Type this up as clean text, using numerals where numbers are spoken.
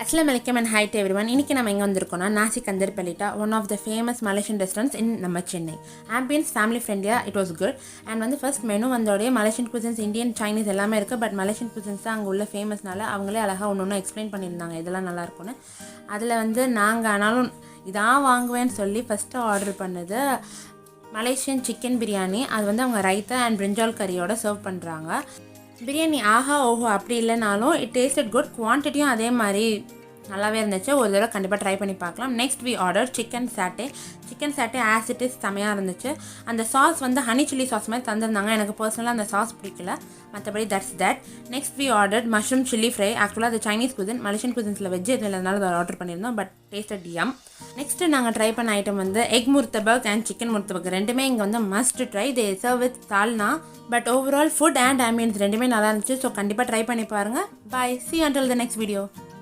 Assalamualaikum and hi to everyone. இன்னைக்கு நம்ம எங்க வந்திருக்கோம்னா Nasi Kandar Pelita, one of the famous Malaysian restaurants in நம்ம Chennai. Ambience family friendly, it was good. And வந்து first menu வந்தோடே Malaysian cuisines, Indian, Chinese எல்லாமே இருக்கு. But Malaysian cuisines தான் அங்க உள்ள ஃபேமஸ்னால அவங்களே அழகா ஒவ்வொண்ணு எக்ஸ்பிளைன் பண்ணிருந்தாங்க. இதெல்லாம் நல்லா இருக்கும்னு. அதுல வந்து நாங்க ஆனாலும் இதான் வாங்குவேன்னு சொல்லி ஃபர்ஸ்ட் ஆர்டர் பண்ணது மலேசியன் சிக்கன் பிரியாணி. அது வந்து அவங்க ரைத்தா அண்ட் பிரிஞ்சால் கறியோட சர்வ் பண்றாங்க. பிரியாணி ஆஹா ஓஹோ அப்படி இல்லைனாலும் இட் டேஸ்டட் குட். குவான்டிட்டியும் அதே மாதிரி நல்லாவே இருந்துச்சு. ஒரு தடவை கண்டிப்பாக ட்ரை பண்ணி பார்க்கலாம். நெக்ஸ்ட் வி ஆர்டர் சிக்கன் சாட்டே ஆஸ் இட் இஸ் செமையாக இருந்துச்சு. அந்த சாஸ் வந்து ஹனி சில்லி சாஸ் மாதிரி தந்திருந்தாங்க. எனக்கு பர்சனலாக அந்த சாஸ் பிடிக்கல. மற்றபடி that. Next we order mushroom chilli fry. ஆக்சுவலாக அது சைனீஸ் குசின். மலேசியன் குசின்ஸில் வெஜ் இல்லைனால அதை ஆர்டர் பண்ணியிருந்தோம். But tasted yum. நெக்ஸ்ட்டு நாங்கள் ட்ரை பண்ண ஐட்டம் வந்து egg murtabak and chicken murtabak ரெண்டுமே இங்கே வந்து must try. They serve with salna. But overall food and ambience ரெண்டுமே நல்லா இருந்துச்சு. ஸோ கண்டிப்பாக ட்ரை பண்ணி பாருங்கள். Bye. See you until the next video.